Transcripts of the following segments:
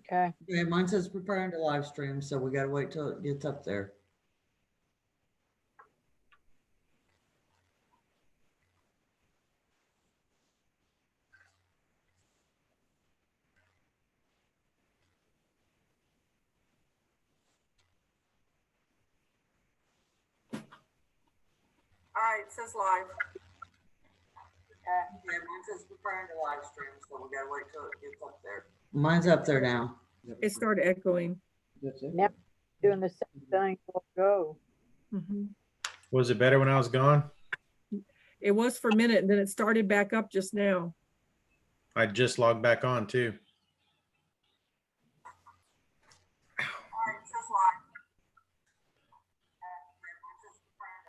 Okay. Okay, mine says preparing to live stream, so we gotta wait till it gets up there. All right, it says live. Okay, mine says preparing to live stream, so we gotta wait till it gets up there. Mine's up there now. It started echoing. Now doing the same thing. We'll go. Was it better when I was gone? It was for a minute, and then it started back up just now. I just logged back on too.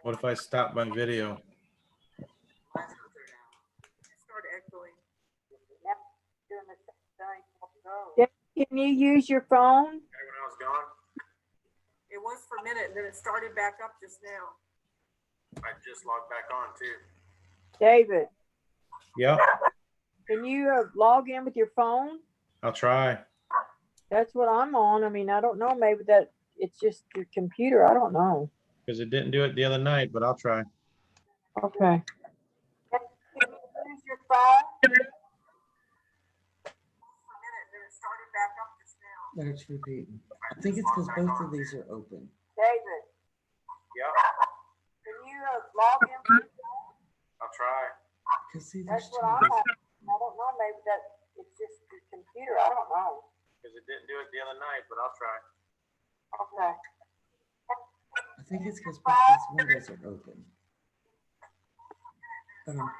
What if I stop my video? Mine's up there now. It started echoing. Now doing the same thing. We'll go. Can you use your phone? When I was gone? It was for a minute, and then it started back up just now. I just logged back on too. David, Yep, can you log in with your phone? I'll try. That's what I'm on. I mean, I don't know. Maybe that it's just your computer. I don't know. Because it didn't do it the other night, but I'll try. Okay. Can you use your phone? That's repeating. I think it's because both of these are open. David, Yep, can you log in with your phone? I'll try. Because see, there's That's two. what I'm on. I don't know. Maybe that it's just your computer. I don't know. Because it didn't do it the other night, but I'll try. Okay. I think it's because both these windows are open. But that's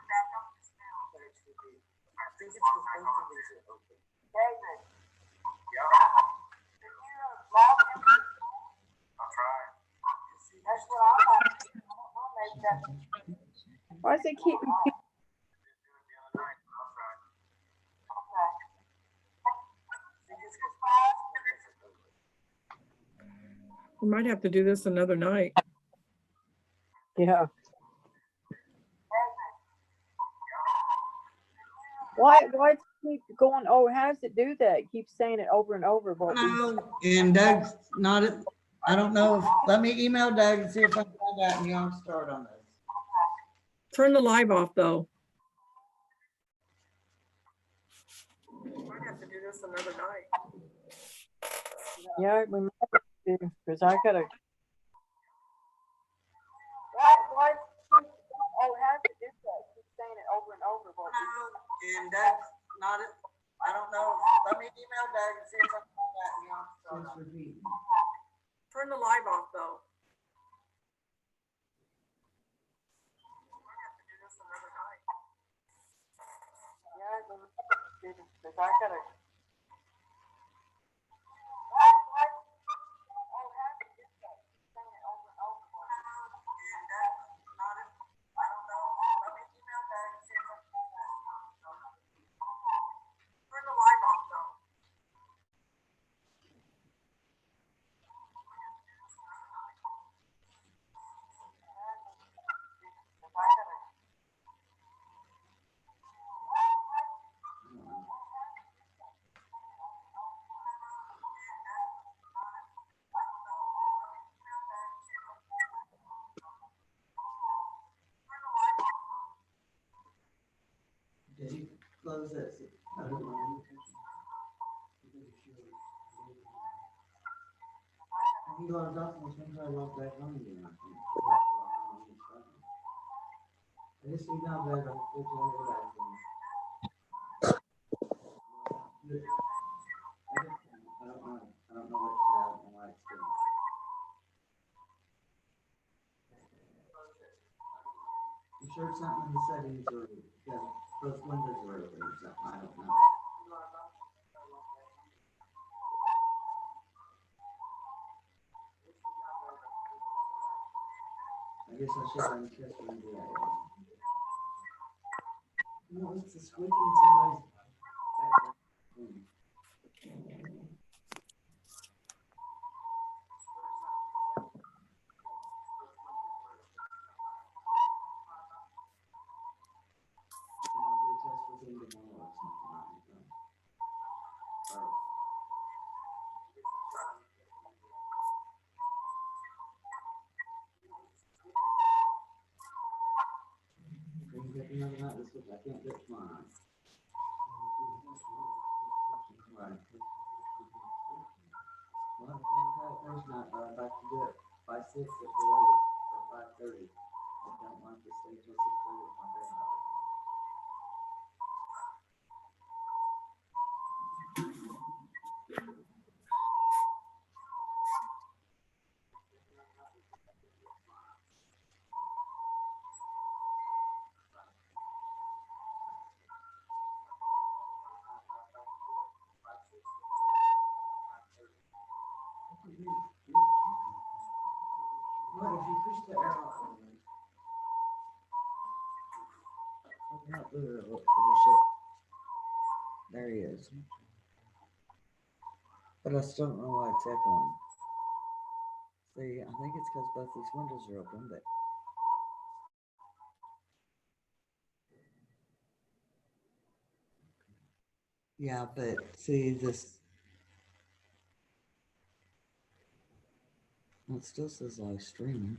repeating. I think it's because both of these are open. David, Yep, can you log in with your phone? I'll try. That's what I'm on. I don't know. Maybe that. Why does it keep repeating? We might have to do this another night. Yeah. Why does it keep going? Oh, how does it do that? It keeps saying it over and over. But And Doug's not, I don't know if, let me email Doug and see if I can find out and you don't start on this. Turn the live off, though. We might have to do this another night. yeah, we might have to because I gotta. Why? Oh, how does it do that? Keep saying it over and over. But And Doug's not, I don't know, let me email Doug and see if I can find out and you don't start on this. Turn the live off, though. We might have to do this another night. yeah, we might have to do this because I gotta. Why? Oh, how does it do that? Keep saying it over and over. But And Doug's not, I don't know, let me email Doug and see if I can find out and you don't start on this. turn the live off, though. Did he close it? I don't know. He logged off and as soon as I logged back on again, I think. I just emailed Doug, I'll tell you that. I don't know. I don't know why it's doing. I'm sure it's something in the settings or because both windows are open or something. I don't know. I guess I should have just and do that. No, it's a squeaking somebody's background. There he is. But I still don't know why it's echoing. See, I think it's because both these windows are open, but. Yeah, but see this. It still says live streaming.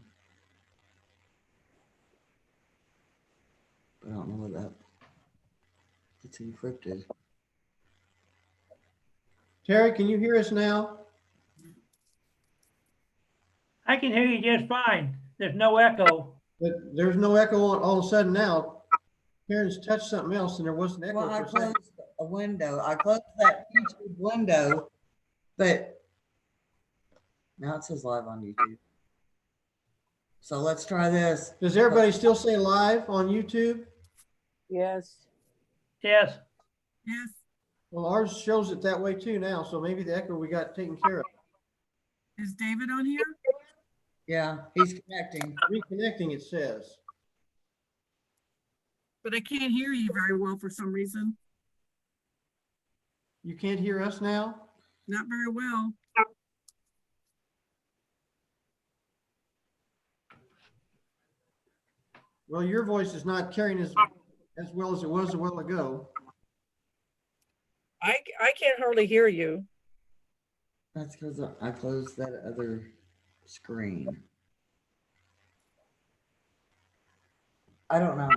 But I don't know what that. It's encrypted. Terry, can you hear us now? I can hear you just fine. There's no echo. But there's no echo all of a sudden now. Karen's touched something else and there wasn't echo Well, I for a second. closed a window. I closed that YouTube window, but now it says live on YouTube. So let's try this. Does everybody still say live on YouTube? Yes. Yes. Yes. Well, ours shows it that way too now, so maybe the echo we got taken care of. Is David on here? Yeah, he's connecting. Reconnecting, it says. But I can't hear you very well for some reason. You can't hear us now? Not very well. Well, your voice is not carrying as well as it was a while ago. I can't hardly hear you. That's because I closed that other screen. I don't know.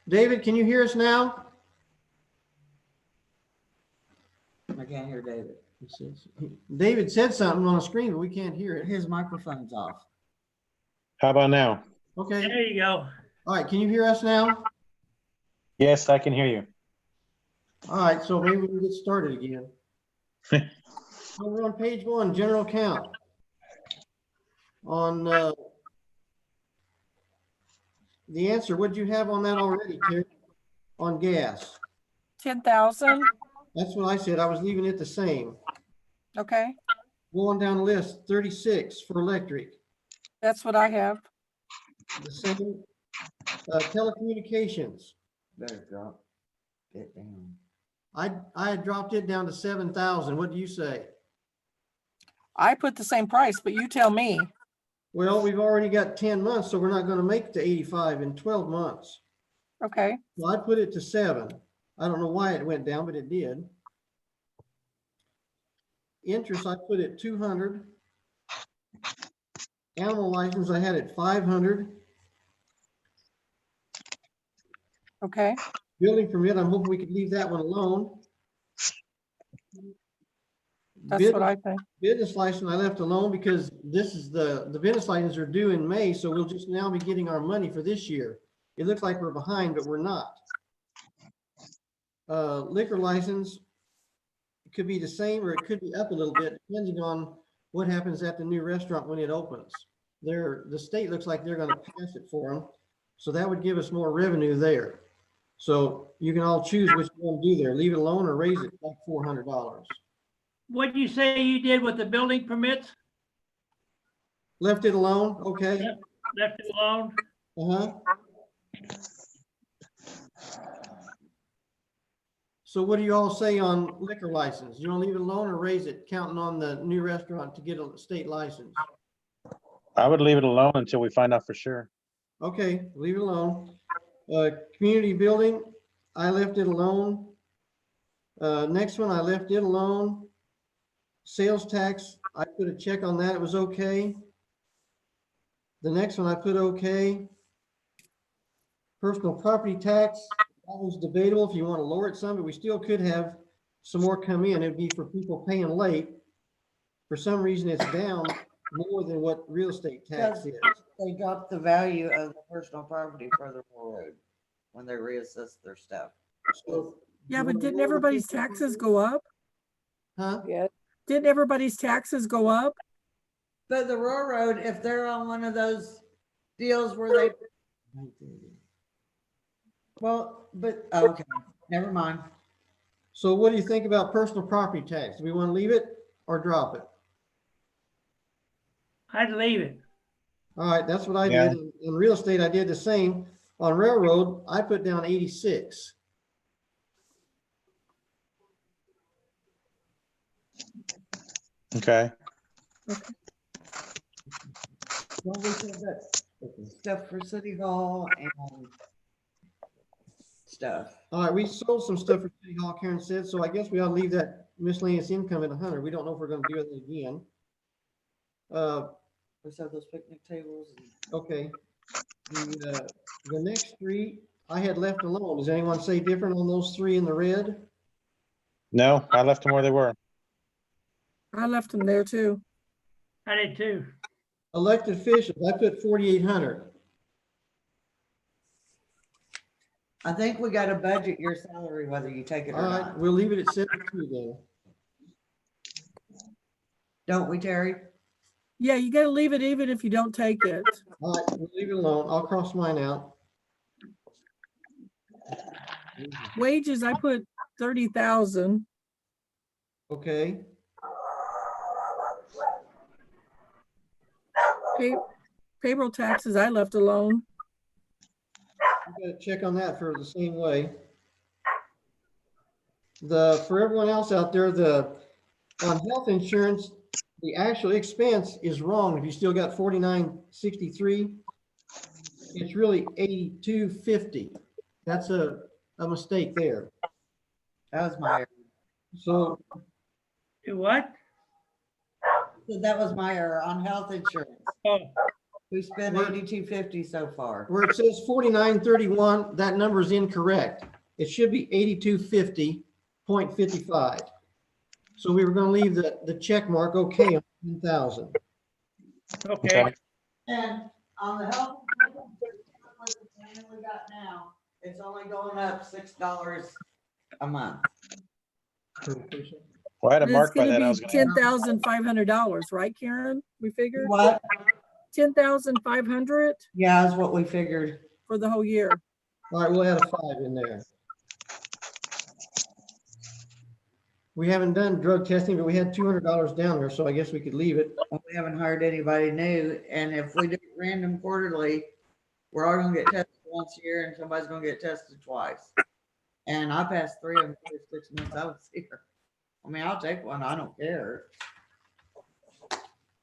David, can you hear us now? I can't hear David. David said something on the screen, but we can't hear it. His microphone's off. How about now? Okay. There you go. All right. Can you hear us now? Yes, I can hear you. All right. So maybe we can get started again. So we're on page 1, general count. On the answer, what did you have on that already, Terry? On gas. 10,000. That's what I said. I was leaving it the same. Okay. Going down the list, 36 for electric. That's what I have. The same. Telecommunications. Better drop it down. I had dropped it down to 7,000. What do you say? I put the same price, but you tell me. Well, we've already got 10 months, so we're not going to make it to 85 in 12 months. Okay. So I put it to 7. I don't know why it went down, but it did. Interest, I put it 200. Animal license, I had it 500. Okay. Building permit, I'm hoping we could leave that one alone. That's what I think. Business license I left alone because this is the business licenses are due in May, so we'll just now be getting our money for this year. It looks like we're behind, but we're not. Liquor license, it could be the same or it could be up a little bit depending on what happens at the new restaurant when it opens. The state looks like they're going to pass it for them, so that would give us more revenue there. So you can all choose which one to do there. Leave it alone or raise it like $400. What did you say you did with the building permits? Left it alone, okay. Yep. Left it alone? Uh-huh. So what do you all say on liquor license? You want to leave it alone or raise it, counting on the new restaurant to get a state license? I would leave it alone until we find out for sure. Okay, leave it alone. Community building, I left it alone. Next one, I left it alone. Sales tax, I put a check on that. It was okay. The next one I put okay. Personal property tax, that was debatable if you want to lower it some, but we still could have some more come in. It'd be for people paying late. For some reason, it's down more than what real estate tax is. They dropped the value of the personal property further forward when they reassess their stuff. So, Yeah, but didn't everybody's taxes go up? huh? Yeah. Didn't everybody's taxes go up? But the railroad, if they're on one of those deals where they, well, but, okay, never mind. So what do you think about personal property tax? Do we want to leave it or drop it? I'd leave it. All right, that's what I Yeah. did. In real estate, I did the same. On railroad, I put down 86. Okay. Well, we said that stuff for City Hall and stuff. All right, we sold some stuff for City Hall, Karen said, so I guess we ought to leave that miscellaneous income at 100. We don't know if we're gonna do it again. We said those picnic tables. Okay. The next three I had left alone. Does anyone say different on those three in the red? No, I left them where they were. I left them there too. I did too. Elected officials, I put 4,800. I think we got to budget your salary whether you take it or All right, not. we'll leave it at 72 then. Don't we, Terry? Yeah, you gotta leave it even if you don't take it. All right, we'll leave it alone. I'll cross mine out. Wages, I put 30,000. Okay, Payroll taxes, I left alone. we gotta check on that for the same way. For everyone else out there, on health insurance, the actual expense is wrong. If you still got 49.63, it's really 82.50. That's a mistake there. That was my error. So, Do what? So that was my error on health insurance. Oh, We spent Where- 82.50 so far. where it says 49.31, that number is incorrect. It should be 82.50.55. So we were gonna leave the check mark okay on 10,000. okay. And on the health insurance, with the plan we got now, it's only going up $6 a month. Well, I had a But it's mark by that. I gonna was be gonna. $10,500, right, Karen? We figured What? 10,500 Yeah, that's what we figured. for the whole year. All right, we'll add a 5 in there. We haven't done drug testing, but we had $200 down there, so I guess we could leave it. We haven't hired anybody new, and if we do it random quarterly, we're all gonna get tested once a year and somebody's gonna get tested twice. And I passed 3 of them for 6 months I was here. I mean, I'll take one, I don't care.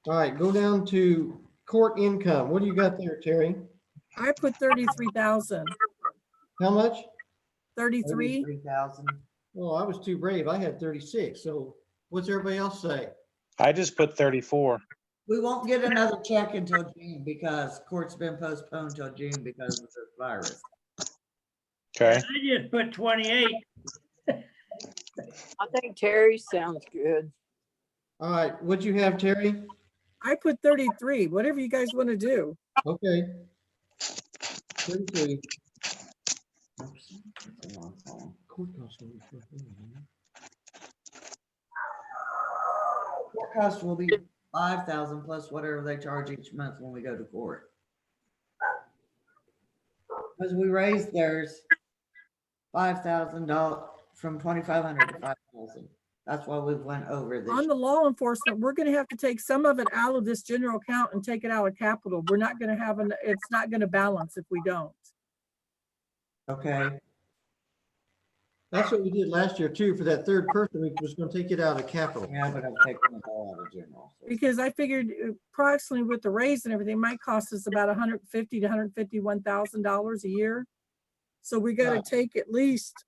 All right, go down to court income. What do you got there, Terry? I put 33,000. How much? 33. 33,000. Well, I was too brave. I had 36. So what's everybody else say? I just put 34. We won't get another check until June because court's been postponed till June because of this virus. Okay. I just put 28. I think Terry sounds good. All right, what'd you have, Terry? I put 33. Whatever you guys want to do. Okay. 33. Oops, that's a long call. Court costs will be Court cost will be 5,000 plus whatever they charge each month when we go to court. Because we raised theirs $5,000 from 2,500 to 5,000. That's why we went over this. On the law enforcement, we're gonna have to take some of it out of this general account and take it out of capital. We're not gonna have it's not gonna balance if we don't. Okay, That's what we did last year too. For that third person, we was gonna take it out of capital. yeah, but I'm taking it all out of general. So Because I figured approximately with the raise and everything, might cost us about $150,000 to $151,000 a year. So we gotta Right. take at least,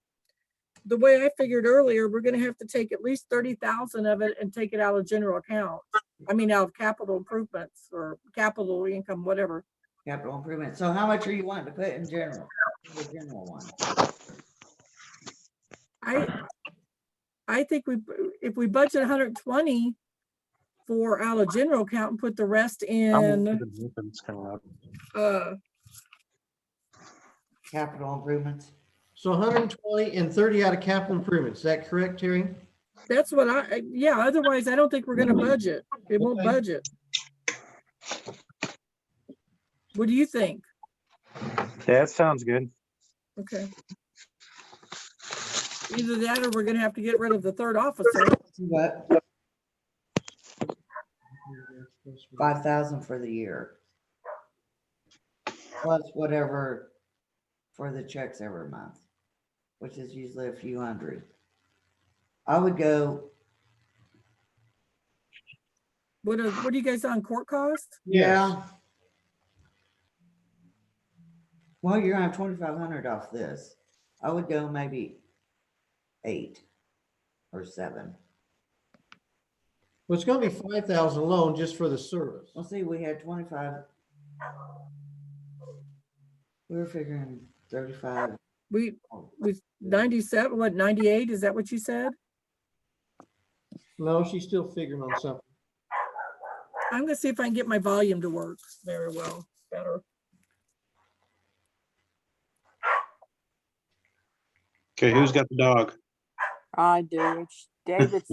the way I figured earlier, we're gonna have to take at least 30,000 of it and take it out of general account. I mean, out of capital improvements or capital income, whatever. Capital improvement. So how much are you wanting to put in general? The general one. I think if we budget 120 for out of general account and put the rest in, Capital improvements. So 120 and 30 out of capital improvements. Is that correct, Terry? that's what yeah, otherwise I don't think we're gonna budget. It won't Okay. budget. What do you think? Yeah, that sounds good. Okay. Either that or we're gonna have to get rid of the third officer. What? 5,000 for the year. Plus whatever for the checks every month, which is usually a few hundred. I would go, What are you guys on court cost? yeah. Well, you're gonna have 2,500 off this. I would go maybe 8 or 7. Well, it's gonna be 5,000 alone just for the service. Well, see, we had 25. We were figuring 35. We 97, what, 98? Is that what you said? No, she's still figuring on something. I'm gonna see if I can get my volume to work very well, better. Okay, who's got the dog? I do. David's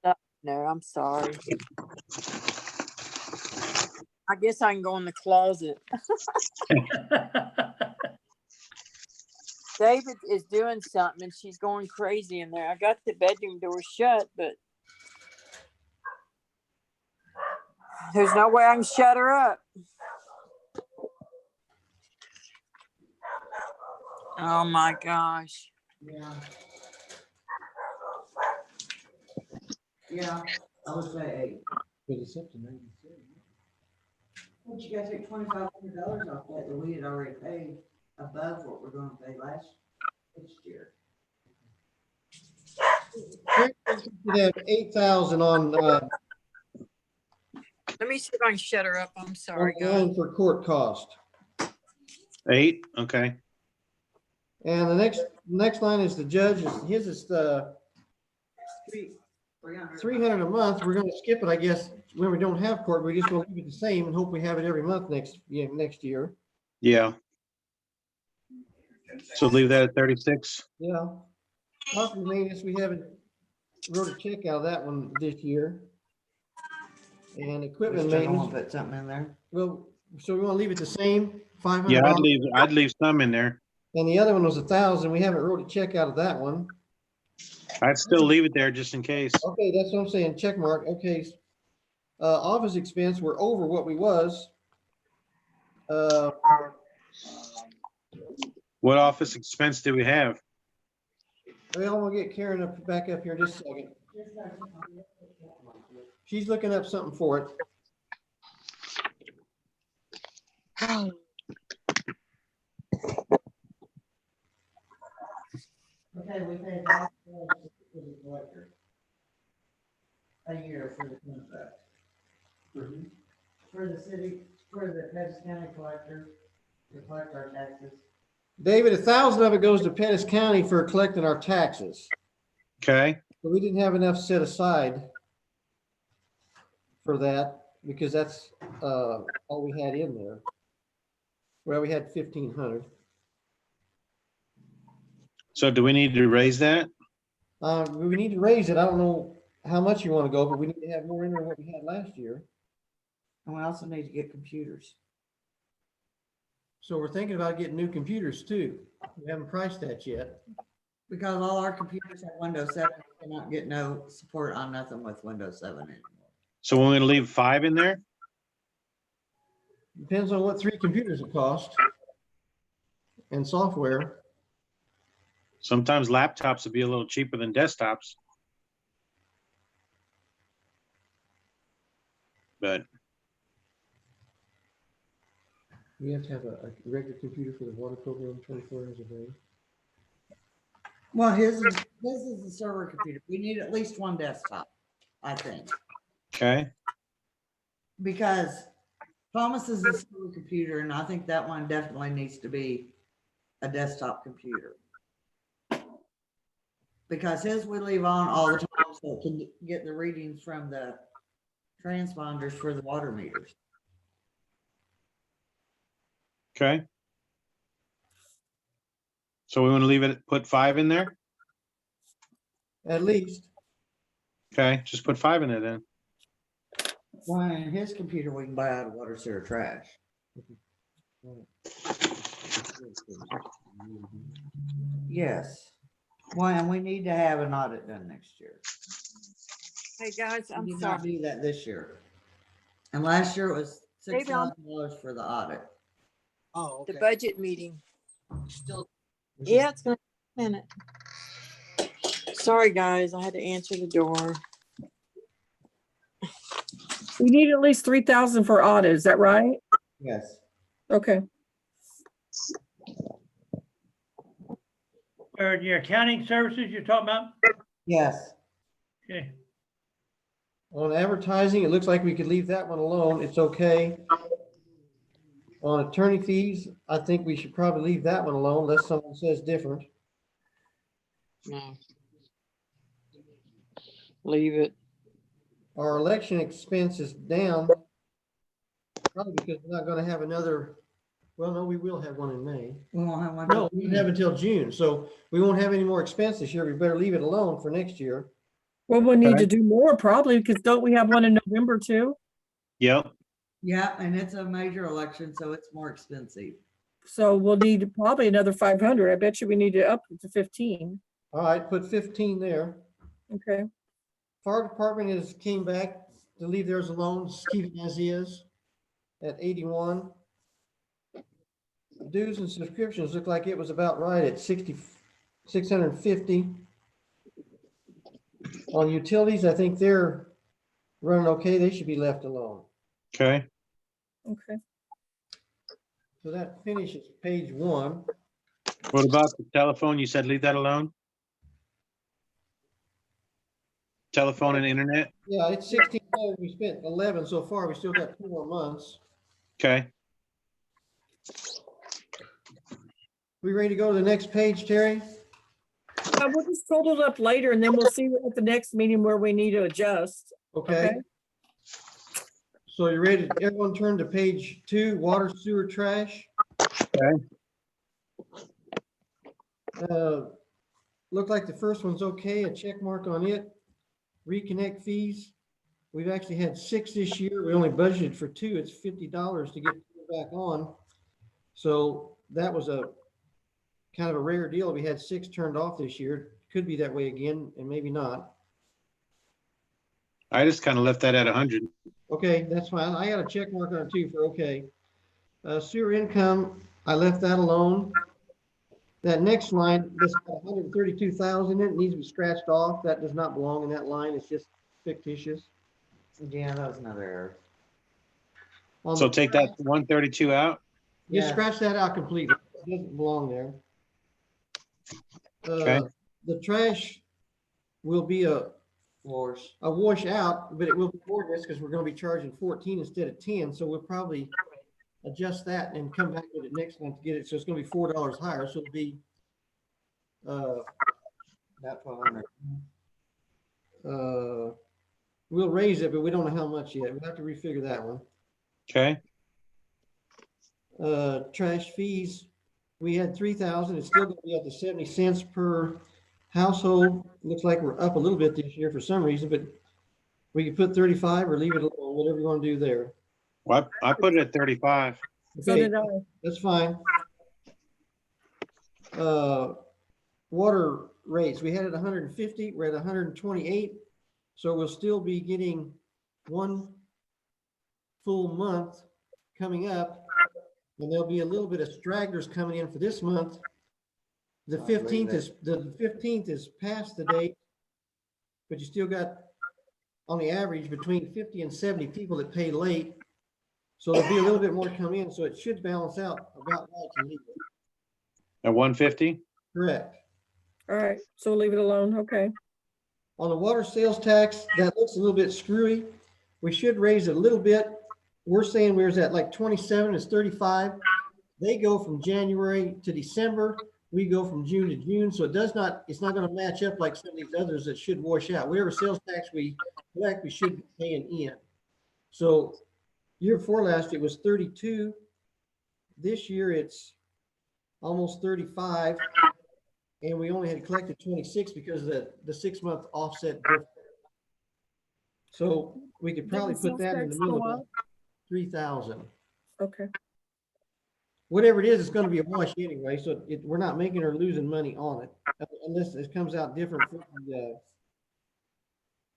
up there. I'm sorry. I guess I can go in the closet. David is doing something and she's going crazy in there. I got the bedroom door shut, but there's no way I can shut her up. Oh my gosh. Yeah. Yeah, I would say 8. But it's up to 96. But you gotta take $2,500 off that we had already paid above what we're gonna pay this year. You have 8,000 on Let me see if I can shut her up. I'm sorry, guys. line for court cost. 8, okay. And the next line is the judge. His is the 300 a month. We're gonna skip it, I guess, when we don't have court. We just gonna leave it the same and hope we have it every month next year. Yeah. So leave that at 36. Yeah. Property maintenance, we haven't wrote a check out of that one this year. And equipment Just don't maintenance, wanna put something in there. well, so we wanna leave it the same, 500. Yeah, I'd leave some in there. And the other one was 1,000. We haven't wrote a check out of that one. I'd still leave it there just in case. Okay, that's what I'm saying. Check mark. Okay. Office expense, we're over what we was. What office expense do we have? Well, we'll get Karen back up here in just a second. She's looking up something for it. Okay, we paid $5,000 for the collector. A year for the contract. For the city, for the Pettis County collector, to collect our taxes. David, 1,000 of it goes to Pettis County for collecting our taxes. Okay, But we didn't have enough set aside for that because that's all we had in there. Well, we had 1,500. so do we need to raise that? We need to raise it. I don't know how much you want to go, but we need to have more in there than what we had last year. And we also need to get computers. So we're thinking about getting new computers too. We haven't priced that yet. Because all our computers have Windows 7, we cannot get no support on nothing with Windows 7 anymore. So we're gonna leave 5 in there? Depends on what 3 computers it cost and software. Sometimes laptops would be a little cheaper than desktops. But We have to have a regular computer for the water program 24 hours a day. Well, his is the server computer. We need at least one desktop, I think. okay, because Thomas is a school computer, and I think that one definitely needs to be a desktop computer. Because his we leave on all the time, so it can get the readings from the transponders for the water meters. Okay. So we want to leave it, put 5 in there? At least. Okay, just put 5 in there then. Well, in his computer, we can buy out of water, sewer, trash. Yes. Well, and we need to have an audit done next year. Hey, guys, I'm We did sorry. not do that this year. And last year it was Maybe I'll- $6,000 for the audit. Oh, The budget meeting. Still. Yeah, it's gonna take a minute. Sorry, guys, I had to answer the door. We need at least 3,000 for audit, is that right? Yes. Okay. Or your accounting services you're talking about? Yes. Okay. On advertising, it looks like we could leave that one alone. It's okay. On attorney fees, I think we should probably leave that one alone unless someone says different. No. Leave it. Our election expense is down. Probably because we're not gonna have another, well, no, we will have one in May. We won't have one. No, we don't have until June, so we won't have any more expense this year. We better leave it alone for next year. Well, we'll need Okay. to do more probably, because don't we have one in November too? Yep. Yeah, and it's a major election, so it's more expensive. So we'll need probably another 500. I bet you we need to up it to 15. All right, put 15 there. Okay. Fire department came back to leave theirs alone, just keep it as is at 81. Dues and subscriptions look like it was about right at 650. On utilities, I think they're running okay. They should be left alone. Okay. Okay. So that finishes page 1. What about the telephone? You said leave that alone? Telephone and internet? Yeah, it's 16. We spent 11 so far. We still got 2 more months. Okay. We ready to go to the next page, Terry? We'll just total it up later and then we'll see at the next meeting where we need to adjust. Okay. Okay. So you ready? Everyone turn to page 2, water, sewer, trash. Okay. Look like the first one's okay, a check mark on it. Reconnect fees. We've actually had 6 this year. We only budgeted for 2. It's $50 to get back on. So that was a kind of a rare deal. We had 6 turned off this year. Could be that way again, and maybe not. I just kind of left that at 100. Okay, that's fine. I got a check mark on it too for okay. Sewer income, I left that alone. That next line, this 132,000, it needs to be scratched off. That does not belong in that line. It's just fictitious. Yeah, that was another error. On So the take trash, that 132 out? just Yeah. scratch that out completely. It doesn't belong there. Okay. The trash will be a Floors. wash out, but it will be more this because we're going to be charging 14 instead of 10. So we'll probably adjust that and come back with it next month to get it. So it's going to be $4 higher. So it'll be, That 1,200. we'll raise it, but we don't know how much yet. We'll have to refigure that one. Okay. Trash fees, we had 3,000. It's still going to be up to 70 cents per household. Looks like we're up a little bit this year for some reason, but we could put 35 or leave it alone, whatever you want to do there. Well, I put it at 35. So Okay, did I. that's fine. Water rates, we had it 150, we're at 128. So we'll still be getting 1 full month coming up. And there'll be a little bit of stragglers coming in for this month. The 15th is past the date, but you still got on the average between 50 and 70 people that pay late. So there'll be a little bit more come in, so it should balance out about right to leave it. At 150? Correct. All right. So we'll leave it alone. Okay. On the water sales tax, that looks a little bit screwy. We should raise it a little bit we're saying we're at like 27 is 35. They go from January to December. We go from June to June. So it's not going to match up like some of these others that should wash out. Whatever sales tax we collect, we should be paying in. So year before last, it was 32. This year it's almost 35. And we only had collected 26 because of the 6 month offset difference. So we could probably put that in the middle of 3,000. Okay. Whatever it is, it's going to be a wash anyway. So we're not making or losing money on it unless it comes out different from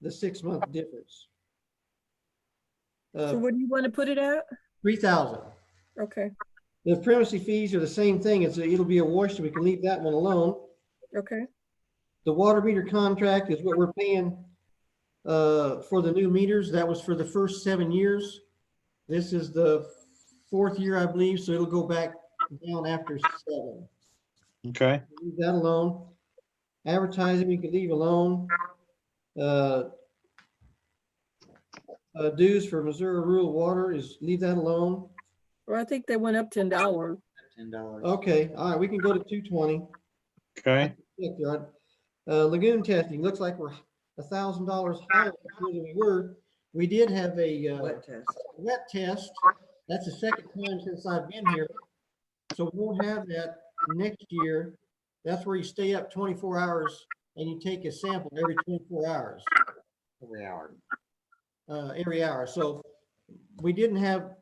the 6 month difference. So what do you want to put it at? 3,000. Okay. The primacy fees are the same thing. It'll be a wash, so we can leave that one alone. Okay. The water meter contract is what we're paying for the new meters. That was for the first 7 years. This is the 4th year, I believe, so it'll go back down after 7. Okay. Leave that alone. Advertising, we could leave alone. Dues for Missouri Rural Water leave that alone. Well, I think they went up $10. $10. Okay, all right, we can go to 220. Okay. Lagoon testing, looks like we're $1,000 higher than we were. We did have a wet test. That's the second time since I've been here. So we won't have that next year. That's where you stay up 24 hours and you take a sample every 24 hours. Every hour. Every hour. So we didn't have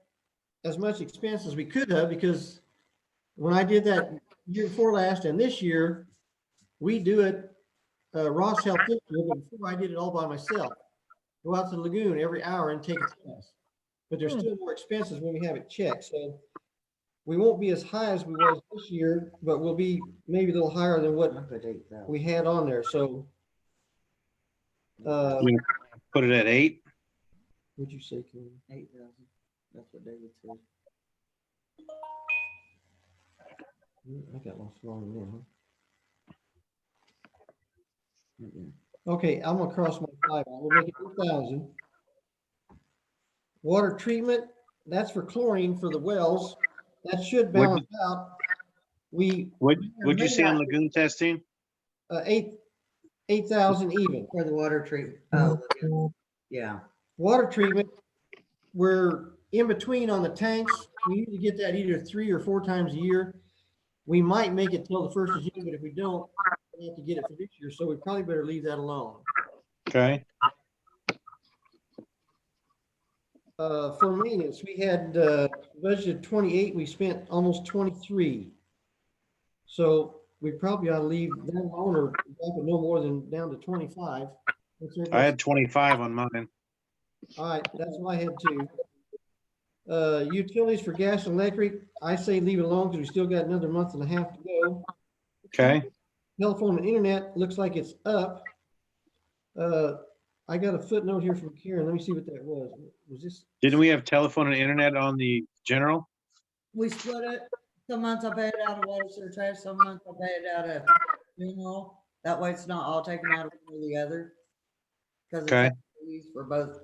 as much expense as we could have, because when I did that year before last and this year, we do it, Ross helped this year, but before I did it all by myself. Go out to the lagoon every hour and take a test. But there's still more expenses when we have it checked. So we won't be as high as we was this year, but we'll be maybe a little higher than what we had on there. So Put it at 8. what'd you say, Kim? 8,000. That's what David said. I got lost wrong there. Okay, I'm gonna cross my 5 out. We'll make it 2,000. Water treatment, that's for chlorine for the wells. That should balance out. What'd you say on lagoon testing? 8,000 even. For the water treatment. Oh, yeah. Water treatment, we're in between on the tanks. We need to get that either 3 or 4 times a year. We might make it till the 1st of June, but if we don't, we have to get it for this year. So we probably better leave that alone. Okay. For maintenance, we had budgeted 28. We spent almost 23. So we probably ought to leave that alone or drop it no more than down to 25. I had 25 on mine. All right, that's what I had too. Utilities for gas and electric, I say leave it alone because we still got another month and a half to go. Okay. Telephone and internet looks like it's up. I got a footnote here from Karen. Let me see what that was. Was this? Didn't we have telephone and internet on the general? We split it. Some months I pay it out of water sewer trash, some months I pay it out of funeral. That way it's not all taken out of one or the other. Because Okay. it's used for both.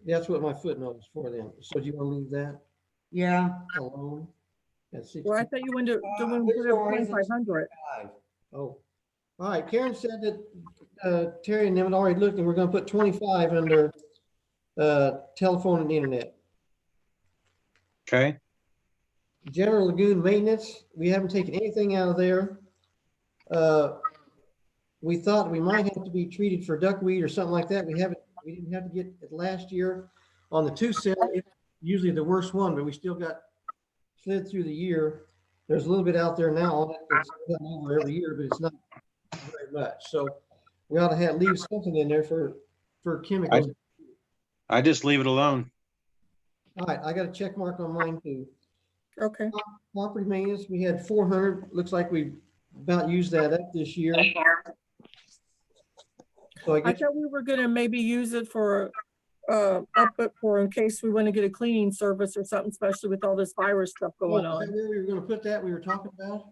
That's what my footnote is for then. So do you want to leave that Yeah. alone? At 60? Well, I thought you wanted to put it at 2,500. Oh, all right. Karen said that Terry and them had already looked, and we're going to put 25 under telephone and internet. Okay. General lagoon maintenance, we haven't taken anything out of there. We thought we might have to be treated for duckweed or something like that. We didn't have to get it last year on the 2 cell. It's usually the worst one, but we still got slid through the year. There's a little bit out there now on it that's coming over every year, but it's not very much. So we ought to leave something in there for chemicals. I just leave it alone. All right, I got a check mark on mine too. Okay. Property maintenance, we had 400. Looks like we about used that up this year. So I thought we were gonna maybe use it for in case we want to get a cleaning service or something, especially with all this virus stuff going Is on. that where we were going to put that we were talking about?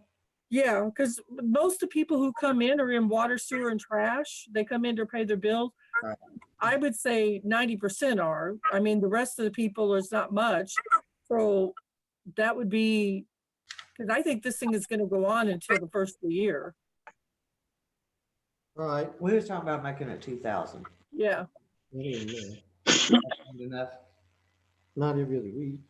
Yeah, because most of the people who come in are in water, sewer, and trash. They come in to pay their bills. Right. I would say 90% are. I mean, the rest of the people is not much. So that would be, because I think this thing is going to go on until the first of the year. All right. We was talking about making it 2,000. Yeah. I didn't know. Not enough. Not every other week.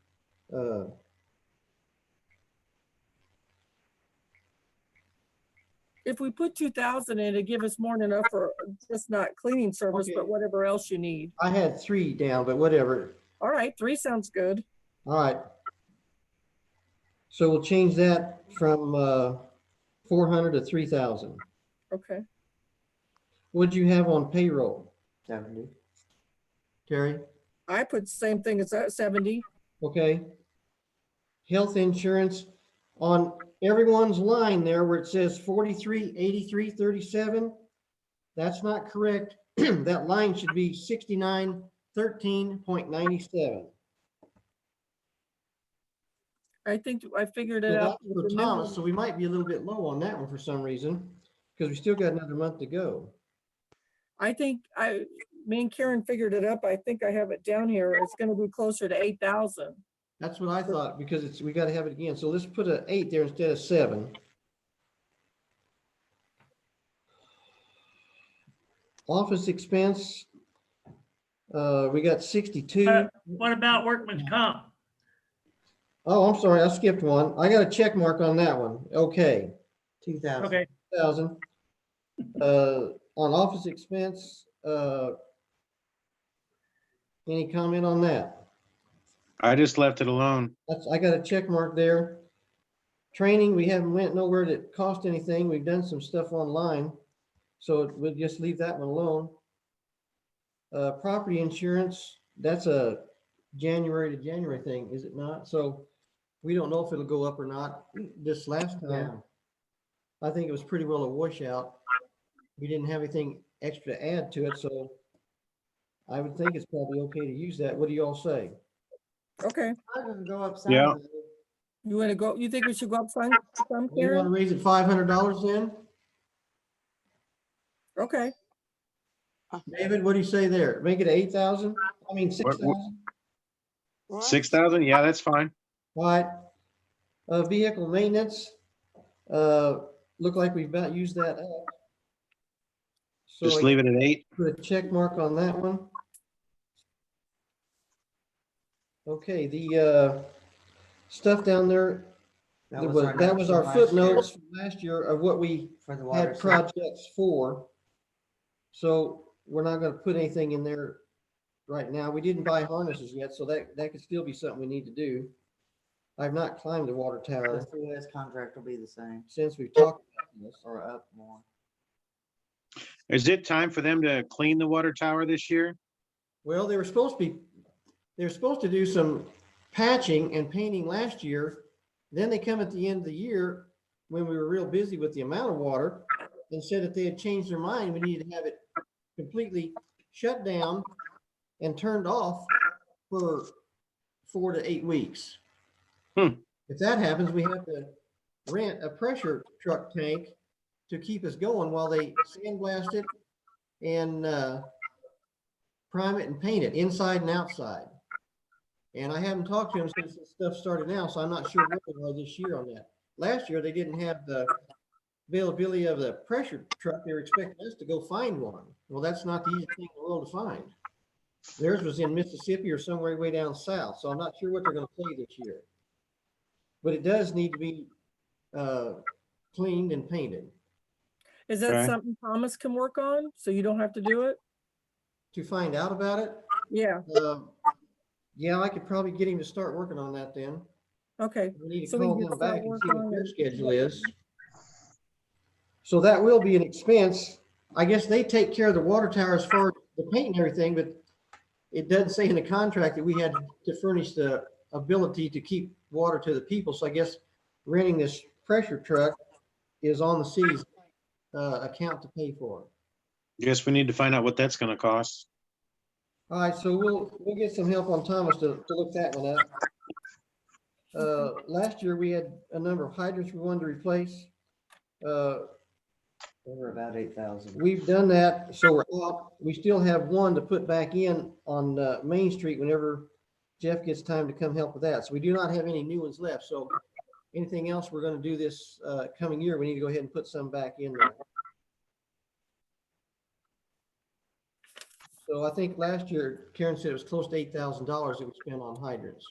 If we put 2,000 in, it'd give us more than enough for just not cleaning service, Okay. but whatever else you need. I had 3 down, but whatever. All right, 3 sounds good. All right. So we'll change that from 400 to 3,000. Okay. What'd you have on payroll, 70. Terry? I put the same thing as that, 70. Okay. Health insurance on everyone's line there where it says 43, 83, 37. That's not correct. That line should be 69, 13.97. I think I figured it So out. that's with for the new Thomas, one. so we might be a little bit low on that one for some reason, because we still got another month to go. I think me and Karen figured it up. I think I have it down here. It's going to be closer to 8,000. That's what I thought, because we got to have it again. So let's put an 8 there instead of 7. Office expense, we got 62. What about workman's comp? Oh, I'm sorry, I skipped one. I got a check mark on that one. Okay, 2,000. Okay, 1,000. On office expense, any comment on that? I just left it alone. I got a check mark there. Training, we haven't went nowhere that cost anything. We've done some stuff online. So we'll just leave that one alone. Property insurance, that's a January to January thing, is it not? So we don't know if it'll go up or not. This last time, Yeah. I think it was pretty well a washout. We didn't have anything extra to add to it, so I would think it's probably okay to use that. What do you all say? Okay. I'm gonna go up Yeah. some. You want to go? You think we should go up some, You want to Karen? raise it $500 then? Okay. David, what do you say there? Make it 8,000? I mean, 6,000? 6,000? Yeah, that's fine. All right. Vehicle maintenance, look like we've about used that up. So Just I leave it at 8. put a check mark on that one. Okay, the stuff down there, that was our footnotes from last year of what we For the water. had projects for. So we're not gonna put anything in there right now. We didn't buy harnesses yet, so that could still be something we need to do. I've not climbed the water tower The Suez contract will be the same since we've talked about this. or up more. Is it time for them to clean the water tower this year? Well, they were supposed to do some patching and painting last year. Then they come at the end of the year when we were real busy with the amount of water and said that they had changed their mind. We needed to have it completely shut down and turned off for 4 to 8 weeks. If that happens, we have to rent a pressure truck tank to keep us going while they sandblast it and prime it and paint it inside and outside. And I haven't talked to them since this stuff started now, so I'm not sure what they are this year on that. Last year, they didn't have the availability of the pressure truck. They were expecting us to go find one. Well, that's not the easiest thing in the world to find. Theirs was in Mississippi or somewhere way down south, so I'm not sure what they're going to pay this year. But it does need to be cleaned and painted. Is that Okay. something Thomas can work on? So you don't have to do it? To find out about it, Yeah. yeah, I could probably get him to start working on that then. Okay. We need to So we call can him start back and see work what on their it. schedule is. So that will be an expense. I guess they take care of the water tower as far as the paint and everything, but it doesn't say in the contract that we had to furnish the ability to keep water to the people. So I guess renting this pressure truck is on the city's account to pay for. Guess we need to find out what that's gonna cost. All right, so we'll get some help on Thomas to look that one up. Last year we had a number of hydrants we wanted to replace. We're about 8,000. We've done that, so we're out. We still have one to put back in on Main Street whenever Jeff gets time to come help with that. So we do not have any new ones left. So anything else we're going to do this coming year, we need to go ahead and put some back in there. So I think last year, Karen said it was close to $8,000 that we spent on hydrants.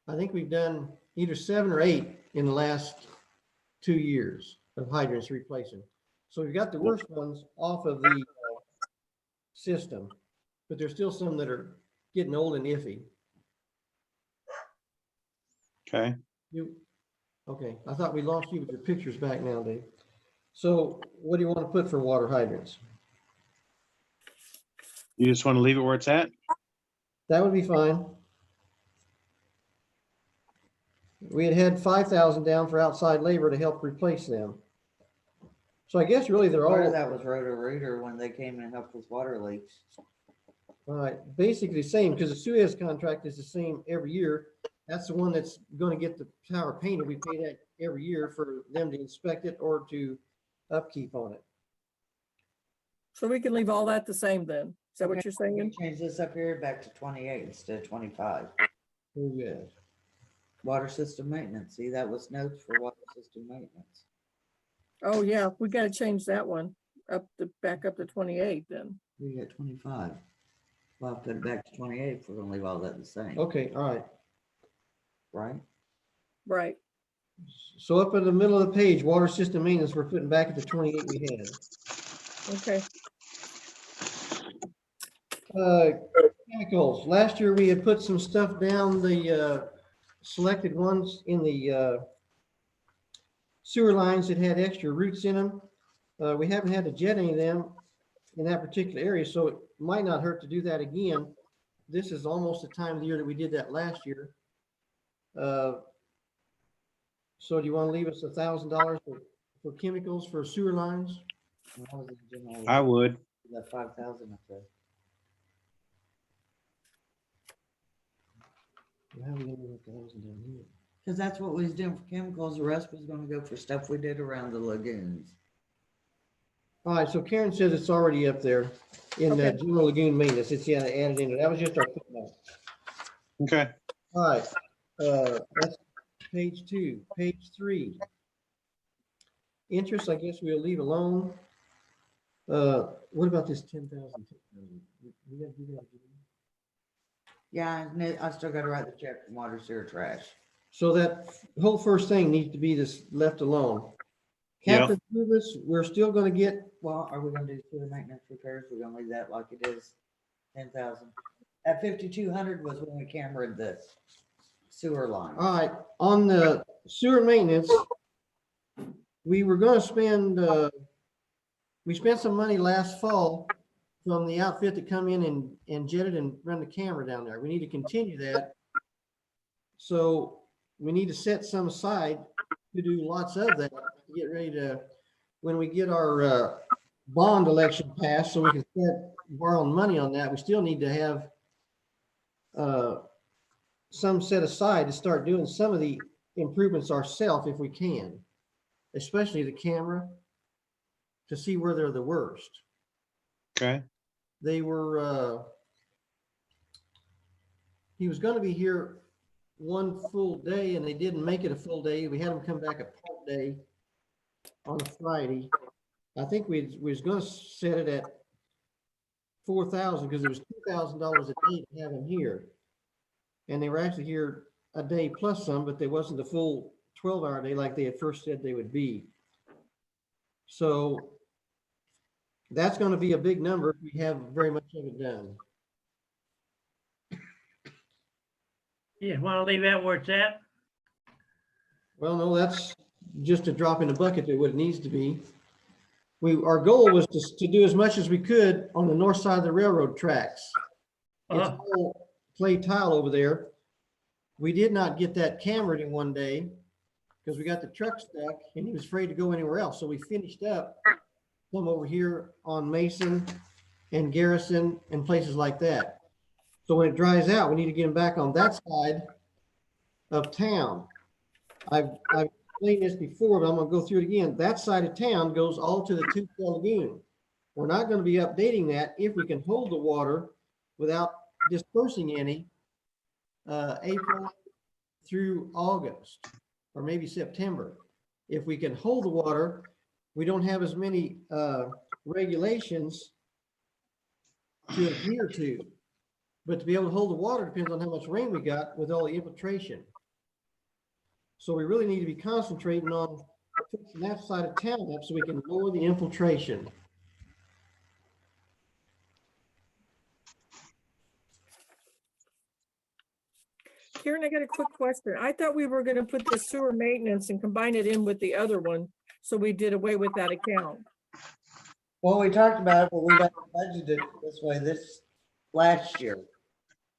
I think we've done either 7 or 8 in the last 2 years of hydrants replacing. So we've got the worst ones off of the system, but there's still some that are getting old and iffy. Okay. Okay, I thought we lost you with your pictures back now, Dave. So what do you want to put for water hydrants? You just want to leave it where it's at? That would be fine. We had 5,000 down for outside labor to help replace them. So I guess really they're Part of all that was Roto-Rooter when they came and helped with water leaks. basically the same, because the Suez contract is the same every year. That's the one that's going to get the tower painted. We pay that every year for them to inspect it or to upkeep on it. So we can leave all that the same then. Is that what you're We saying? Change this up here back to 28 instead of 25. Oh, yes. Water system maintenance. See, that was notes for water system maintenance. Oh, yeah, we gotta change that one back up to 28 then. We got 25. Well, I'll put it back to 28 if we're gonna leave all that the same, Okay, all right. right? Right. So up in the middle of the page, water system maintenance, we're putting back at the 28 we had. Okay. Chemicals. Last year we had put some stuff down the selected ones in the sewer lines that had extra roots in them. We haven't had to jet any of them in that particular area, so it might not hurt to do that again. This is almost the time of the year that we did that last year. So do you want to leave us $1,000 for chemicals for sewer lines? I would. That 5,000 up there. How are we gonna move 1,000 down here? Because that's what we was doing for chemicals. The rest was gonna go for stuff we did around the lagoons. All right, so Karen says it's already up there in the Okay. general lagoon maintenance. It's added in. That was just our footnote. Okay. All right, that's page 2. Page 3. Interest, I guess we'll leave alone. What about this 10,000? We gotta do that again. Yeah, I still gotta write the check from water, sewer, trash. So that whole first thing needs to be this left alone. Yeah. Capital improvements, we're still gonna get, Well, are we gonna do sewer maintenance repairs? We're gonna leave that like it is, 10,000. At 5,200 was when we cambered the sewer line. all right, on the sewer maintenance, we were gonna spend, we spent some money last fall from the outfit to come in and jet it and run the camera down there. We need to continue that. So we need to set some aside to do lots of that, get ready to, when we get our bond election passed, so we can start borrowing money on that, we still need to have some set aside to start doing some of the improvements ourselves if we can, especially the camera, to see where they're the worst. Okay. They were, he was going to be here one full day and they didn't make it a full day. We had them come back a part day on a Friday. I think we was going to set it at 4,000 because it was $2,000 a day to have them here. And they were actually here a day plus some, but they wasn't the full 12-hour day like they had first said they would be. So that's going to be a big number if we have very much of it done. You just want to leave that where it's at? Well, no, that's just a drop in the bucket to what it needs to be. Our goal was to do as much as we could on the north side of the railroad tracks. It's all clay tile over there. We did not get that cambered in one day because we got the truck stuck and he was afraid to go anywhere else. So we finished up some over here on Mason and Garrison and places like that. So when it dries out, we need to get them back on that side of town. I've explained this before, but I'm gonna go through it again. That side of town goes all to the Two-Tail Lagoon. We're not gonna be updating that if we can hold the water without dispersing any, April through August, or maybe September. If we can hold the water, we don't have as many, regulations to adhere to. But to be able to hold the water depends on how much rain we got with all the infiltration. So we really need to be concentrating on fixing that side of town up so we can lower the infiltration. Karen, I got a quick question. I thought we were gonna put the sewer maintenance and combine it in with the other one, so we did away with that account. Well, we talked about it, but we don't budget it this way this last year.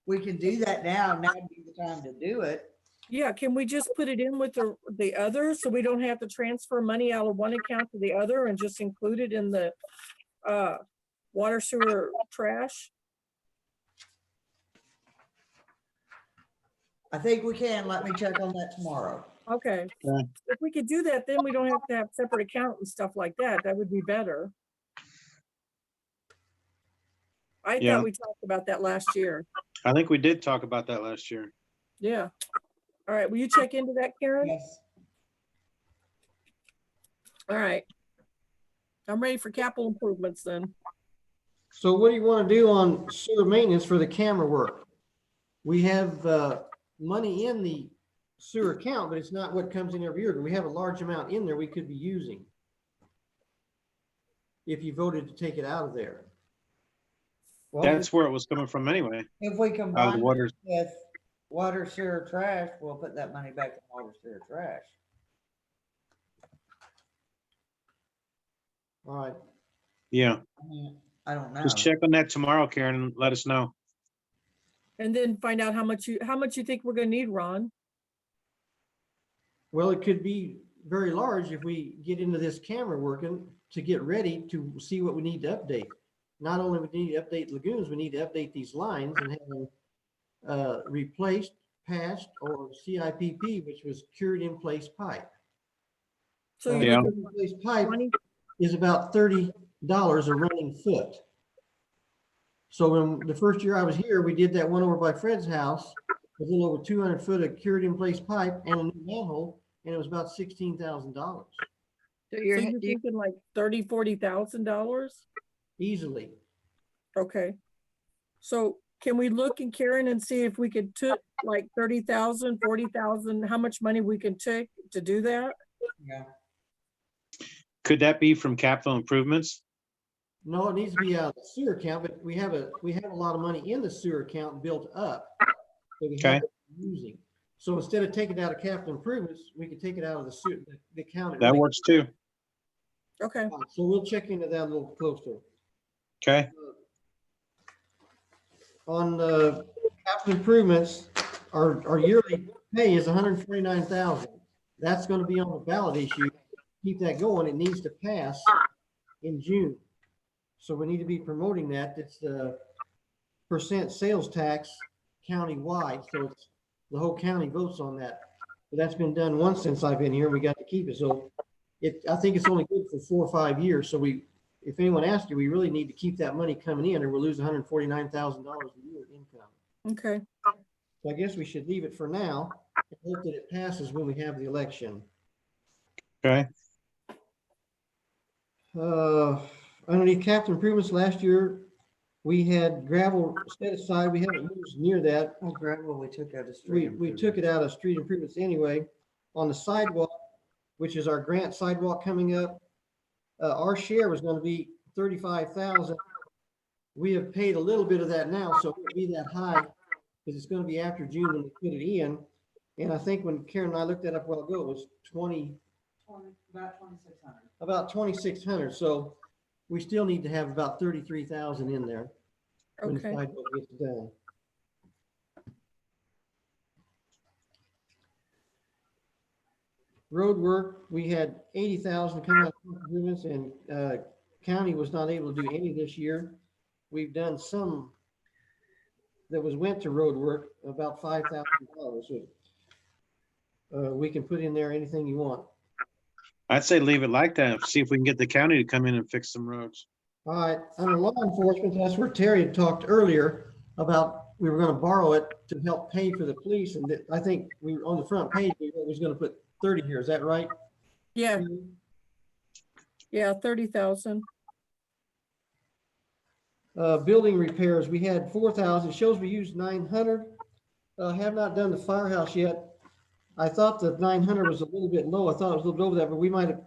We can do that now. Now would be the time to do it. Yeah, can we just put it in with the other, so we don't have to transfer money out of one account to the other and just include it in the water, sewer, trash? I think we can. Let me check on that tomorrow. Okay, Yeah. if we could do that, then we don't have to have separate account and stuff like that. That would be better. I Yeah. thought we talked about that last year. I think we did talk about that last year. Yeah. All right, will you check into that, Karen? Yes. All right. I'm ready for capital improvements then. So what do you want to do on sewer maintenance for the camera work? We have, money in the sewer account, but it's not what comes in every year. But we have a large amount in there we could be using if you voted to take it out of there. Well, That's where it was coming from anyway. if we Out of combine the it waters. with water, sewer, trash, we'll put that money back in water, sewer, trash. All right. Yeah. I mean, I don't know. Just check on that tomorrow, Karen, and let us know. And then find out how much you think we're gonna need, Ron. Well, it could be very large if we get into this camera working to get ready to see what we need to update. Not only we need to update lagoons, we need to update these lines and have them replaced, patched, or CIPP, which was cured in place pipe. So Yeah. you're Cured looking in place pipe 20, is about $30 a running foot. So when the first year I was here, we did that one over by Fred's house, a little over 200 foot of cured in place pipe and a new manhole, and it was about $16,000 So so you're, you're thinking like $40,000-$40,000? easily. Okay. So can we look in Karen and see if we could took like 30,000, 40,000, how much money we can take to do that? Yeah. Could that be from capital improvements? No, it needs to be out of the sewer account, but we have a lot of money in the sewer account built up that we Okay. haven't been using. So instead of taking it out of capital improvements, we could take it out of the sewer, the account. it That relates works too. Okay. to. So we'll check into that a little closer. Okay. On capital improvements, our yearly pay is 149,000. That's going to be on the ballot issue. Keep that going. It needs to pass in June. So we need to be promoting that. It's the percent sales tax county-wide. So it's the whole county votes on that. But that's been done once since I've been here. We got to keep it. So I think it's only good for 4 or 5 years. So if anyone asks you, we really need to keep that money coming in or we'll lose $149,000 a year income. Okay. So I guess we should leave it for now and hope that it passes when we have the election. Okay. Underneath capital improvements last year, we had gravel set aside. We haven't used near that. Oh, gravel, we took out a street. We took it out of street improvements anyway. On the sidewalk, which is our grant sidewalk coming up, our share was going to be 35,000. We have paid a little bit of that now, so it won't be that high because it's going to be after June when we put it in. And I think when Karen and I looked that up a while ago, it was about 2,600. So we still need to have about 33,000 in there when the Okay. sidewalk gets done. Road work, we had 80,000 coming out of improvements, and county was not able to do any this year. We've done some that went to road work, about $5,000. So we can put in there anything you want. I'd say leave it like that. See if we can get the county to come in and fix some roads. All right, under law enforcement, that's where Terry had talked earlier about we were gonna borrow it to help pay for the police, and that, I think we, on the front page, we was gonna put 30 here, is that right? Yeah, yeah, 30,000. Building repairs, we had 4,000, shows we used 900. Have not done the firehouse yet. I thought the 900 was a little bit low, I thought it was a little bit over that, but we might have,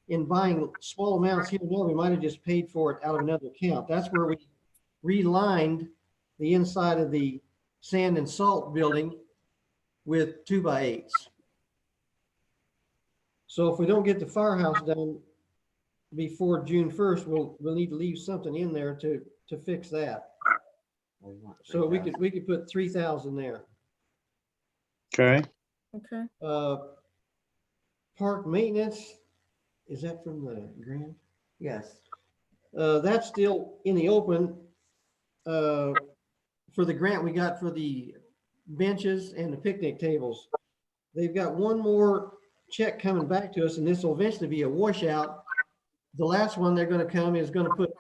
in buying small amounts here and there, we might have just paid for it out of another account. That's where we relined the inside of the sand and salt building with 2x8s. So if we don't get the firehouse done before June 1st, we'll need to leave something in there to fix that. So we could put 3,000 there. Okay. Okay. Park maintenance, is that from the grant? Yes. That's still in the open. For the grant we got for the benches and the picnic tables. They've got one more check coming back to us, and this will eventually be a washout. The last one they're gonna come is gonna put,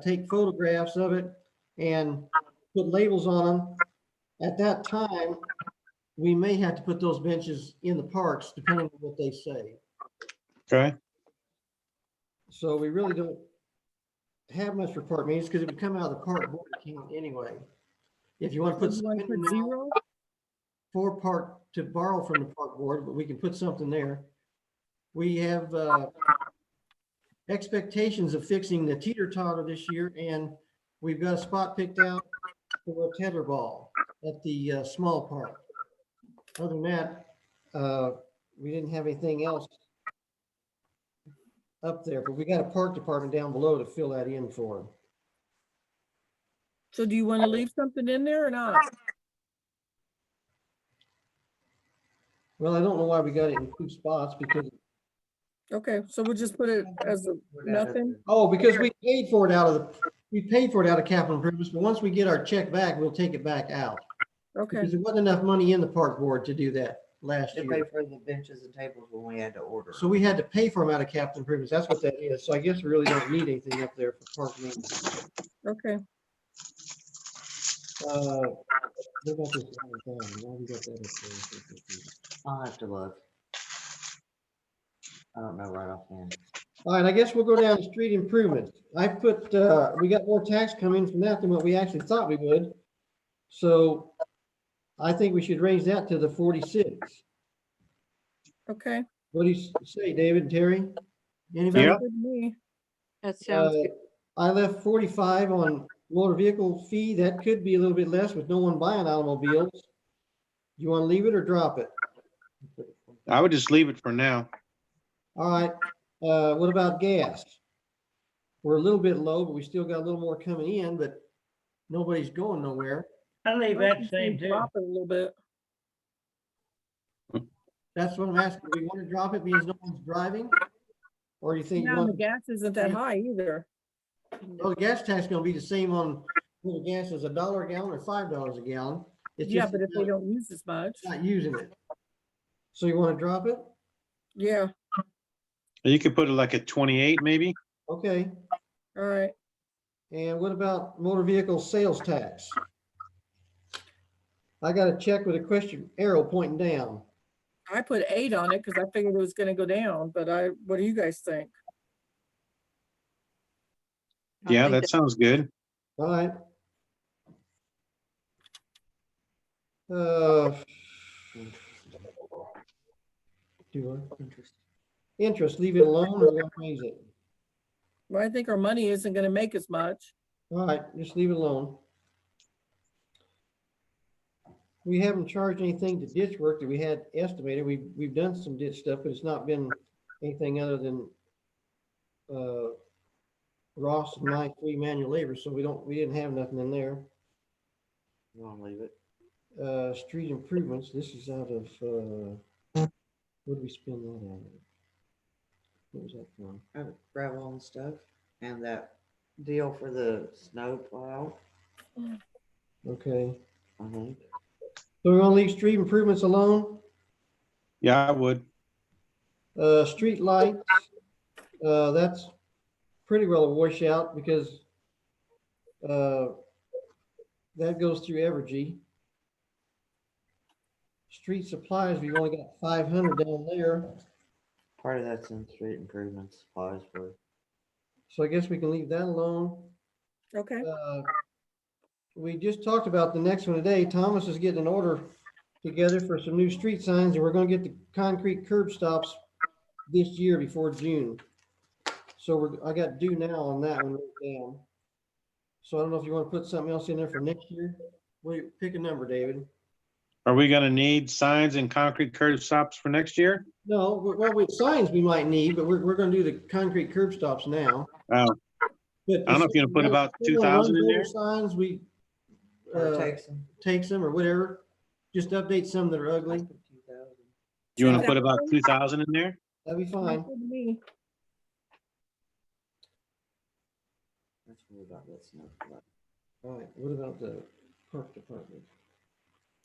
take photographs of it and put labels on them. At that time, we may have to put those benches in the parks, depending on what they say. Okay. So we really don't have much for park maintenance because it would come out of the park board account anyway. If you want to put You wanna something in put now zero? for park to borrow from the park board, but we can put something there. We have expectations of fixing the teeter-totter this year, and we've got a spot picked out for a tetherball at the small park. Other than that, we didn't have anything else up there, but we got a park department down below to fill that in for them. So do you want to leave something in there or not? Well, I don't know why we got it in 2 spots because, Okay, so we'll just put it as a nothing. oh, because we paid for it out of capital improvements, but once we get our check back, we'll take it back out. Okay, Because there wasn't enough money in the park board to do that last To pay year. for the benches and tables when we had to order. So we had to pay for them out of capital improvements. That's what that is. So I guess we really don't need anything up there for park maintenance. okay. What about this other thing? Why we got that up there? I'll have to look. I don't know right offhand. All right, I guess we'll go down to street improvements. I put, we got more tax coming from that than what we actually thought we would. So I think we should raise that to the 46. Okay. What do you say, David and Terry? Anybody? Yeah. Good to me. That sounds good. I left 45 on motor vehicle fee. That could be a little bit less with no one buying automobiles. You want to leave it or drop it? I would just leave it for now. All right. What about gas? We're a little bit low, but we still got a little more coming in, but nobody's going nowhere. I leave I that think same we too. drop it a little bit. That's what I'm asking. Do we want to drop it because no one's driving? Or do you think, you Now the want, gas isn't that high either. well, the gas tax is going to be the same on whether gas is $1 a gallon or $5 a gallon. It's Yeah, just but if they don't use as much, not using it. So you want to drop it? yeah, You could put it like at 28, maybe. Okay. all right. And what about motor vehicle sales tax? I got a check with a question arrow pointing down. I put 8 on it because I figured it was gonna go down, but what do you guys think? I Yeah, think that sounds good. All right. Do I? Interest, leave it alone or we're gonna raise it? Well, I think our money isn't gonna make as much. All right, just leave it alone. We haven't charged anything to ditch work that we had estimated. We've done some ditch stuff, but it's not been anything other than Ross and my 3 manual labor, so we didn't have nothing in there. You want to leave it? Street improvements, this is out of, what did we spend that on? What was that from? Gravel and stuff. And that deal for the snow plow, Okay, I think. so we're gonna leave street improvements alone? Yeah, I would. Street lights, that's pretty well a washout because that goes through Evergy. Street supplies, we've only got 500 down there, Part of that's in street improvement supplies for. so I guess we can leave that alone. Okay, We just talked about the next one today. Thomas is getting an order together for some new street signs, and we're gonna get the concrete curb stops this year before June. So I got due now on that one wrote down. So I don't know if you want to put something else in there for next year. Wait, pick a number, David. Are we gonna need signs and concrete curb stops for next year? No, well, with signs we might need, but we're gonna do the concrete curb stops now. Oh, But I don't know if you're gonna put about if someone 2,000 in runs there. over Signs, we Or takes them or whatever. Just update some that are ugly. You wanna put about 2,000 in there? That'd be fine. good to me. That's what about this. All right, what about the park department?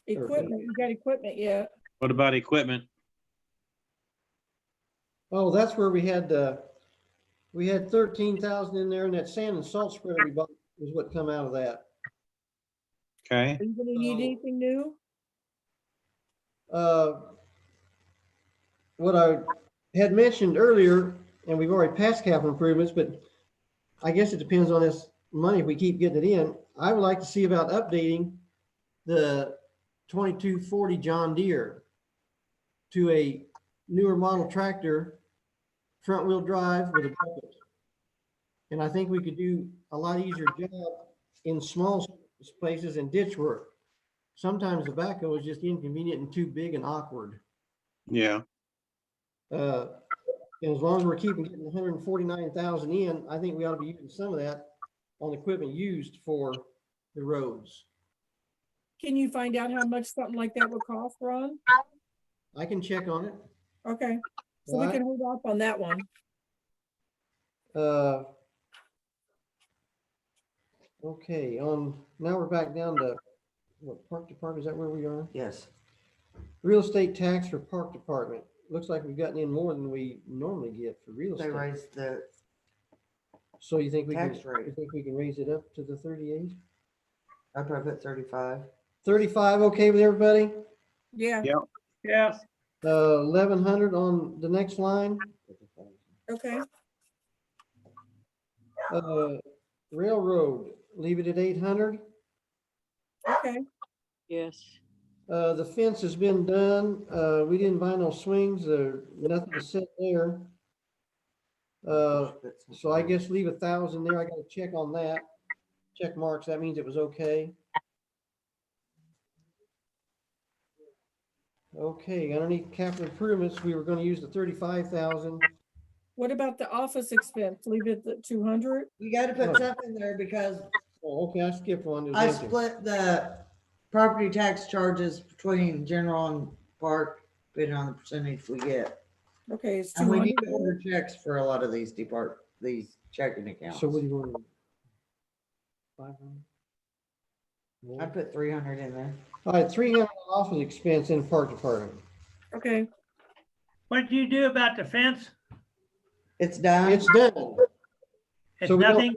Equipment, you got equipment yet? What about equipment? Oh, that's where we had 13,000 in there, and that sand and salt spreader we bought is what come out of that. Okay, Are you gonna need anything new? What I had mentioned earlier, and we've already passed capital improvements, but I guess it depends on this money if we keep getting it in. I would like to see about updating the 2240 John Deere to a newer model tractor, front wheel drive with a bucket. And I think we could do a lot easier job in small places and ditch work. Sometimes the backhoe is just inconvenient and too big and awkward. yeah. And as long as we're keeping getting 149,000 in, I think we ought to be using some of that on equipment used for the roads. Can you find out how much something like that would cost, Ron? I can check on it. Okay, so we Right. can hold off on that one. Okay, now we're back down to what, park department, is that where we are? Yes. Real estate tax for park department. Looks like we've gotten in more than we normally get for real They estate. raised the So you think we can, tax rate. you think we can raise it up to the 38? I probably put 35. 35, okay with everybody? Yeah, Yes, 1,100 on the next line. okay, Railroad, leave it at 800. okay. Yes. The fence has been done. We didn't buy no swings, nothing to sit there. So I guess leave 1,000 there. I gotta check on that. Check marks, that means it was okay. Okay, underneath capital improvements, we were gonna use the 35,000. What about the office expense? Leave it at 200? You gotta put something there because Oh, okay, I skipped one. It was I empty. split the property tax charges between general and park, depending on the percentage we get. Okay, it's And we 200. need to order checks for a lot of these these checking accounts. So what do you want? 500? I put 300 in there. All right, 300 office expense in park department. Okay, what did you do about the fence? It's done. It's done. It's So nothing?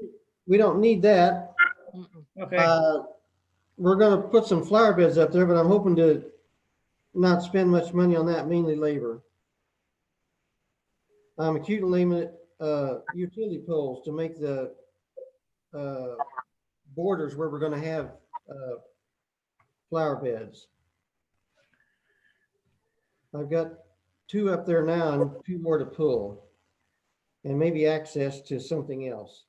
we don't need that. Okay, We're gonna put some flower beds up there, but I'm hoping to not spend much money on that, mainly labor. I'm accumulating utility poles to make the borders where we're gonna have flower beds. I've got 2 up there now and 2 more to pull. And maybe access to something else.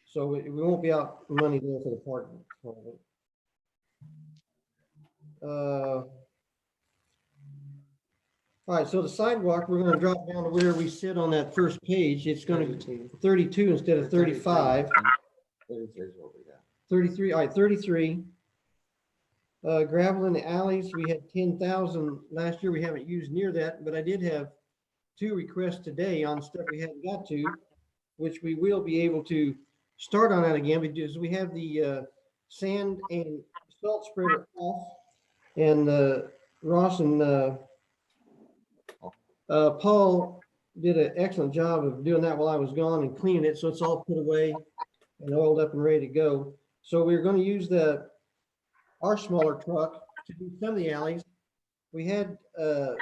So we won't be out money there for the park. All right, so the sidewalk, we're gonna drop down to where we sit on that first page. It's gonna be 32 instead of 35. 33 is what we got. 33, all right, 33. Gravel in the alleys, we had 10,000 last year. We haven't used near that, but I did have 2 requests today on stuff we hadn't got to, which we will be able to start on that again because we have the sand and salt spreader off, and Ross and Paul did an excellent job of doing that while I was gone and cleaning it, so it's all put away and oiled up and ready to go. So we're going to use our smaller truck to do some of the alleys. We had 2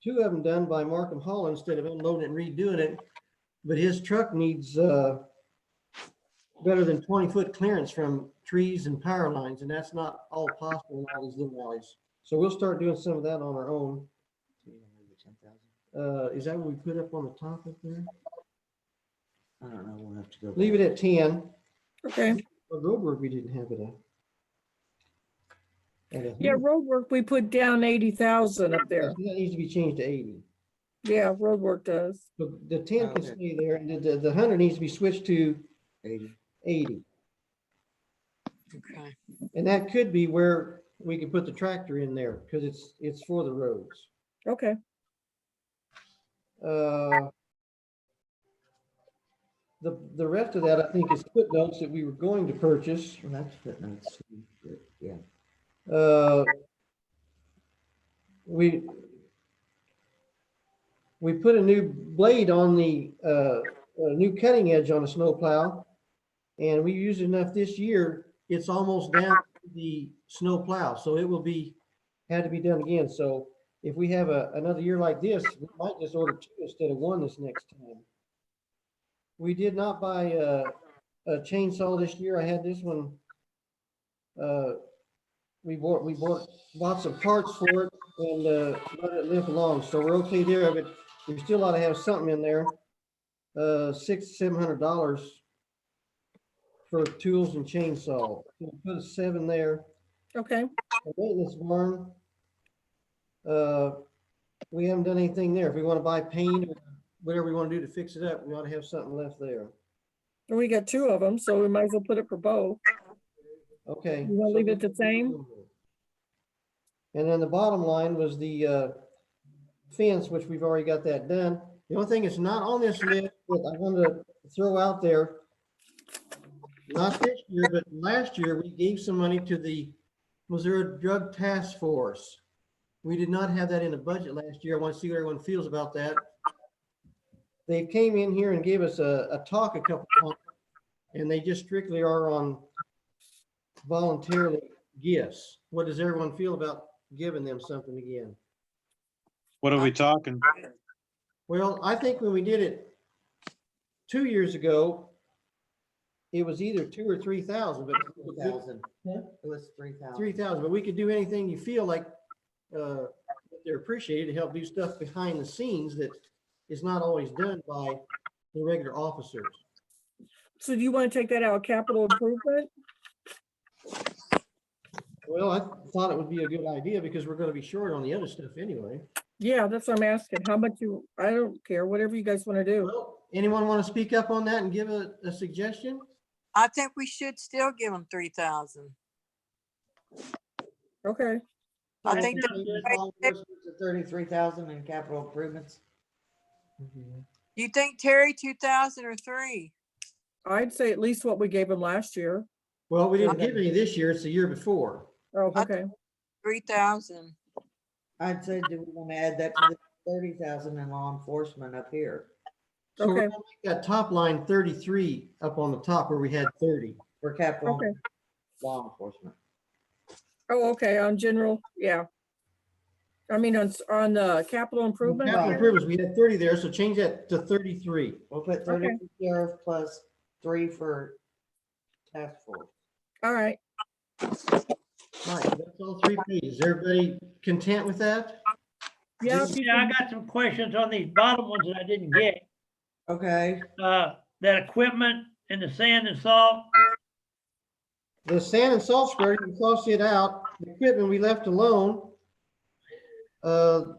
of them done by Markham Hall instead of unloading it and redoing it, but his truck needs better than 20-foot clearance from trees and power lines, and that's not all possible in all these little alleys. So we'll start doing some of that on our own. Is that what we put up on the top up there? I don't know, we'll have to go. Leave it at 10. Okay. Road work, we didn't have it at Yeah, road work, we put down 80,000 up there. That needs to be changed to 80. Yeah, road work does. So the 10 can Okay. stay there, and the 100 needs to be switched to 80. 80. Okay. And that could be where we can put the tractor in there, because it's for the roads. Okay. The rest of that, I think, is footnotes that we were going to purchase. Well, that's footnotes. Yeah. We put a new blade on the a new cutting edge on a snowplow, and we used enough this year. It's almost down to the snowplow, so it will had to be done again. So if we have another year like this, we might just order 2 instead of 1 this next time. We did not buy a chainsaw this year. I had this one. We bought some parts for it and let it limp along. So we're okay there, but we still ought to have something in there. $600-700 for tools and chainsaw. We'll put a 7 there. Okay. A maintenance barn. We haven't done anything there. If we want to buy paint or whatever we want to do to fix it up, we ought to have something left there. And we got 2 of them, so we might as well put it for both. Okay. You want to leave it the same? And then the bottom line was the fence, which we've already got that done. The only thing that's not on this list that I want to throw out there, not this year, but last year, we gave some money to the Missouri Drug Task Force. We did not have that in the budget last year. I want to see what everyone feels about that. They came in here and gave us a talk a couple of times, and they just strictly are on voluntarily gifts. What does everyone feel about giving them something again? What are we talking? Well, I think when we did it 2 years ago, it was either 2,000 or 3,000, but 3,000. Huh? It was 3,000. 3,000. But we could do anything you feel like they're appreciated to help do stuff behind the scenes that is not always done by the regular officers. So do you want to take that out of capital improvement? Well, I thought it would be a good idea because we're going to be short on the other stuff anyway. Yeah, that's what I'm asking. How much I don't care, whatever you guys want to do. Well, anyone want to speak up on that and give a suggestion? I think we should still give them 3,000. Okay. I think Law enforcement's at 33,000 in capital improvements. you think Terry 2,000 or 3? I'd say at least what we gave them last year. Well, we didn't give any this year. It's the year before. Oh, okay. 3,000. I'd say, do we want to add that to the 30,000 in law enforcement up here? So we're Okay. gonna make that top line 33 up on the top where we had 30. For capital Okay. law enforcement. Oh, okay. On general, yeah. I mean, on capital improvement. Capital improvements, we had 30 there, so change that to 33. We'll put 30 for sheriff plus 3 for task force. All right. All right, that's all 3 pages. Everybody content with that? Yeah. Yeah, I got some questions on these bottom ones that I didn't get. Okay, That equipment and the sand and salt, The sand and salt spreader, you cross it out. The equipment we left alone. The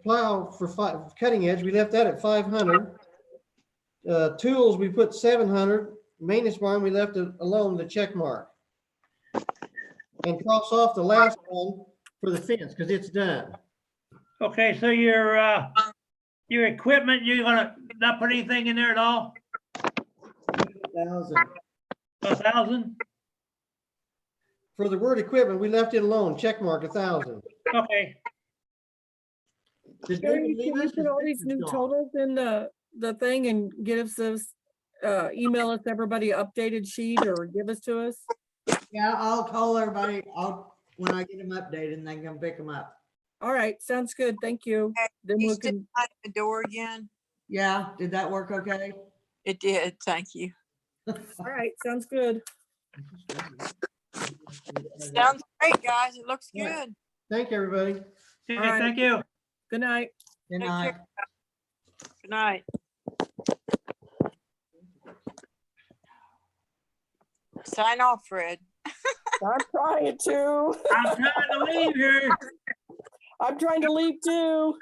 plow for cutting edge, we left that at 500. Tools, we put 700. Maintenance barn, we left it alone, the check mark. And cross off the last one for the fence, because it's done. okay, so your equipment, you're gonna not put anything in there at all? 1,000. 1,000? For the word equipment, we left it alone, check mark 1,000. Okay, Did Gary, David can leave you us? put His all these picture's new gone. totals in the thing and get us this, email us everybody updated sheet or give us to us? Yeah, I'll call everybody. When I get them updated and they can pick them up. All right, sounds good. Thank you. Then You we still can, at the door again? Yeah, did that work okay? It did, thank you. all right, sounds good. Sounds great, guys. It looks Right. good. Thank you, everybody. Okay, right. thank you. Good night. Good Take night. care. Good night. Sign off, Fred. I'm trying to. I'm trying to leave here. I'm trying to leave too.